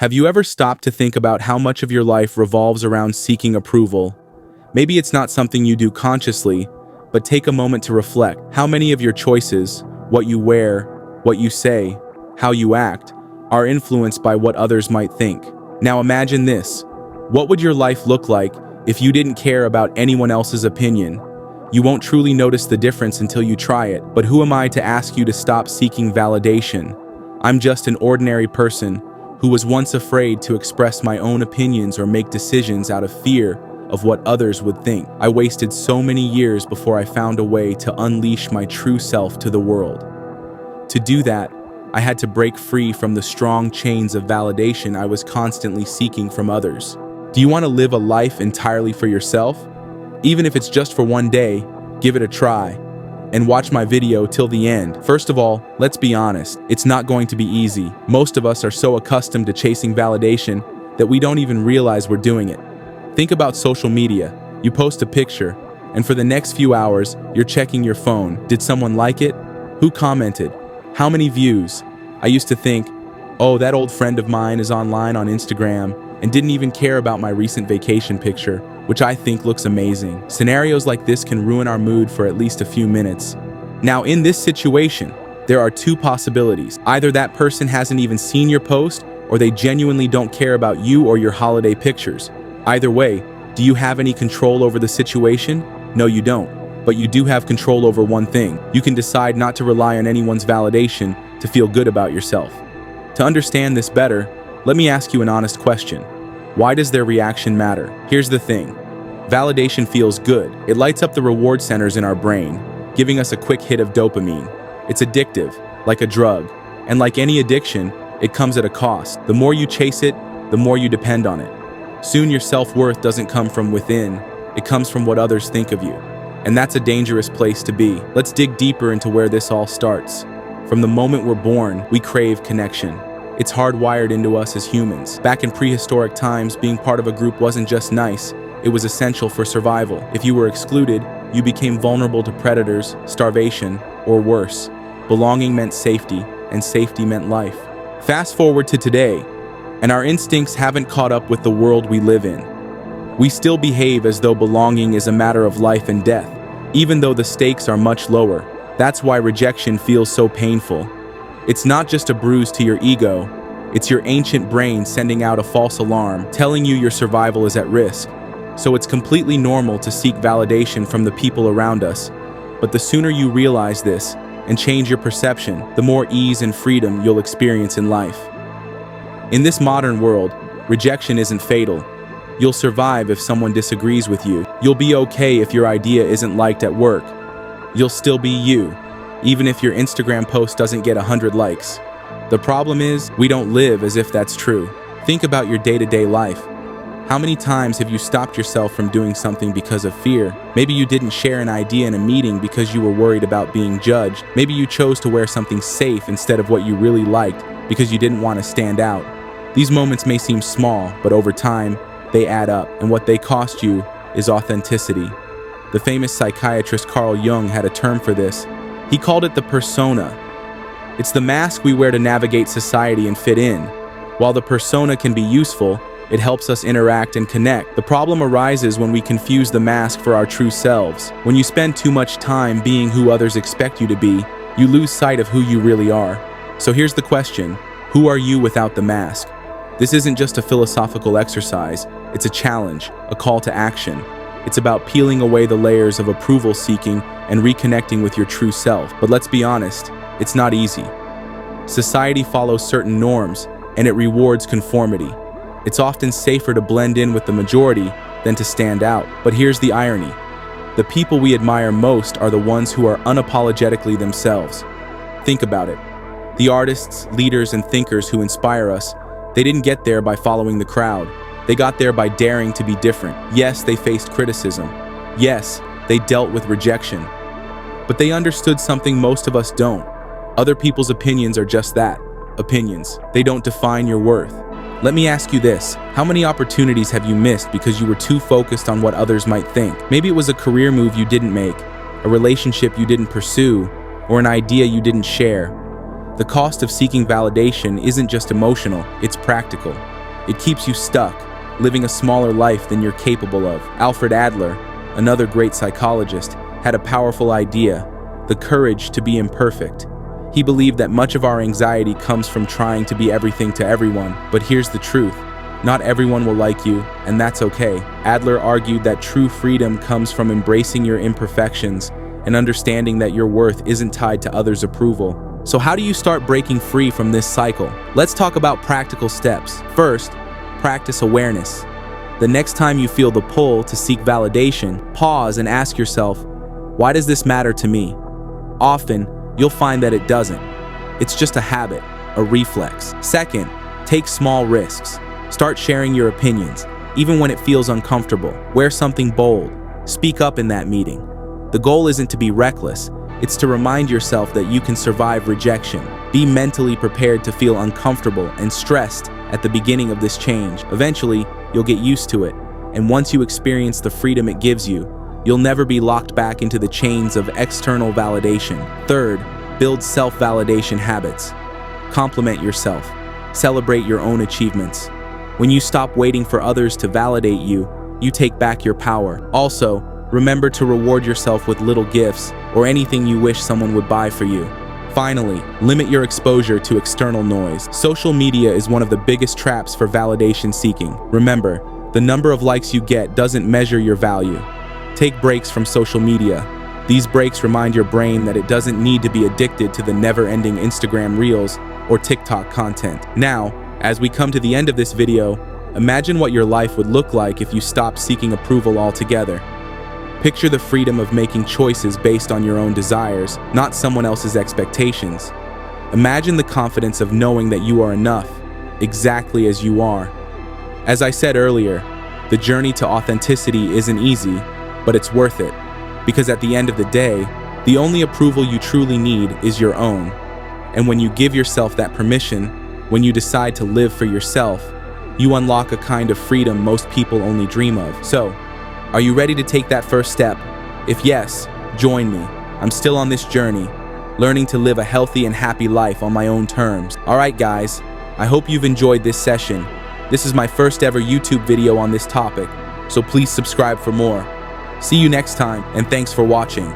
Have you ever stopped to think about how much of your life revolves around seeking approval? Maybe it's not something you do consciously, but take a moment to reflect. How many of your choices, what you wear, what you say, how you act, are influenced by what others might think? Now imagine this. What would your life look like if you didn't care about anyone else's opinion? You won't truly notice the difference until you try it. But who am I to ask you to stop seeking validation? I'm just an ordinary person who was once afraid to express my own opinions or make decisions out of fear of what others would think. I wasted so many years before I found a way to unleash my true self to the world. To do that, I had to break free from the strong chains of validation I was constantly seeking from others. Do you want to live a life entirely for yourself? Even if it's just for one day, give it a try. And watch my video till the end. First of all, let's be honest, it's not going to be easy. Most of us are so accustomed to chasing validation that we don't even realize we're doing it. Think about social media. You post a picture, and for the next few hours, you're checking your phone. Did someone like it? Who commented? How many views? I used to think, oh, that old friend of mine is online on Instagram and didn't even care about my recent vacation picture, which I think looks amazing. Scenarios like this can ruin our mood for at least a few minutes. Now, in this situation, there are two possibilities. Either that person hasn't even seen your post, or they genuinely don't care about you or your holiday pictures. Either way, do you have any control over the situation? No, you don't. But you do have control over one thing. You can decide not to rely on anyone's validation to feel good about yourself. To understand this better, let me ask you an honest question. Why does their reaction matter? Here's the thing. Validation feels good. It lights up the reward centers in our brain, giving us a quick hit of dopamine. It's addictive, like a drug. And like any addiction, it comes at a cost. The more you chase it, the more you depend on it. Soon your self-worth doesn't come from within, it comes from what others think of you. And that's a dangerous place to be. Let's dig deeper into where this all starts. From the moment we're born, we crave connection. It's hardwired into us as humans. Back in prehistoric times, being part of a group wasn't just nice, it was essential for survival. If you were excluded, you became vulnerable to predators, starvation, or worse. Belonging meant safety, and safety meant life. Fast forward to today, and our instincts haven't caught up with the world we live in. We still behave as though belonging is a matter of life and death, even though the stakes are much lower. That's why rejection feels so painful. It's not just a bruise to your ego, it's your ancient brain sending out a false alarm, telling you your survival is at risk. So it's completely normal to seek validation from the people around us. But the sooner you realize this and change your perception, the more ease and freedom you'll experience in life. In this modern world, rejection isn't fatal. You'll survive if someone disagrees with you. You'll be okay if your idea isn't liked at work. You'll still be you, even if your Instagram post doesn't get 100 likes. The problem is, we don't live as if that's true. Think about your day-to-day life. How many times have you stopped yourself from doing something because of fear? Maybe you didn't share an idea in a meeting because you were worried about being judged. Maybe you chose to wear something safe instead of what you really liked because you didn't want to stand out. These moments may seem small, but over time, they add up, and what they cost you is authenticity. The famous psychiatrist Carl Jung had a term for this. He called it the persona. It's the mask we wear to navigate society and fit in. While the persona can be useful, it helps us interact and connect. The problem arises when we confuse the mask for our true selves. When you spend too much time being who others expect you to be, you lose sight of who you really are. So here's the question: who are you without the mask? This isn't just a philosophical exercise, it's a challenge, a call to action. It's about peeling away the layers of approval seeking and reconnecting with your true self. But let's be honest, it's not easy. Society follows certain norms, and it rewards conformity. It's often safer to blend in with the majority than to stand out. But here's the irony. The people we admire most are the ones who are unapologetically themselves. Think about it. The artists, leaders, and thinkers who inspire us, they didn't get there by following the crowd. They got there by daring to be different. Yes, they faced criticism. Yes, they dealt with rejection. But they understood something most of us don't. Other people's opinions are just that, opinions. They don't define your worth. Let me ask you this: how many opportunities have you missed because you were too focused on what others might think? Maybe it was a career move you didn't make, a relationship you didn't pursue, or an idea you didn't share. The cost of seeking validation isn't just emotional, it's practical. It keeps you stuck, living a smaller life than you're capable of. Alfred Adler, another great psychologist, had a powerful idea: the courage to be imperfect. He believed that much of our anxiety comes from trying to be everything to everyone. But here's the truth: not everyone will like you, and that's okay. Adler argued that true freedom comes from embracing your imperfections and understanding that your worth isn't tied to others' approval. So how do you start breaking free from this cycle? Let's talk about practical steps. First, practice awareness. The next time you feel the pull to seek validation, pause and ask yourself, why does this matter to me? Often, you'll find that it doesn't. It's just a habit, a reflex. Second, take small risks. Start sharing your opinions, even when it feels uncomfortable. Wear something bold. Speak up in that meeting. The goal isn't to be reckless, it's to remind yourself that you can survive rejection. Be mentally prepared to feel uncomfortable and stressed at the beginning of this change. Eventually, you'll get used to it, and once you experience the freedom it gives you, you'll never be locked back into the chains of external validation. Third, build self-validation habits. Compliment yourself. Celebrate your own achievements. When you stop waiting for others to validate you, you take back your power. Also, remember to reward yourself with little gifts or anything you wish someone would buy for you. Finally, limit your exposure to external noise. Social media is one of the biggest traps for validation seeking. Remember, the number of likes you get doesn't measure your value. Take breaks from social media. These breaks remind your brain that it doesn't need to be addicted to the never-ending Instagram Reels or TikTok content. Now, as we come to the end of this video, imagine what your life would look like if you stopped seeking approval altogether. Picture the freedom of making choices based on your own desires, not someone else's expectations. Imagine the confidence of knowing that you are enough, exactly as you are. As I said earlier, the journey to authenticity isn't easy, but it's worth it. Because at the end of the day, the only approval you truly need is your own. And when you give yourself that permission, when you decide to live for yourself, you unlock a kind of freedom most people only dream of. So, are you ready to take that first step? If yes, join me. I'm still on this journey, learning to live a healthy and happy life on my own terms. Alright guys, I hope you've enjoyed this session. This is my first ever YouTube video on this topic, so please subscribe for more. See you next time, and thanks for watching.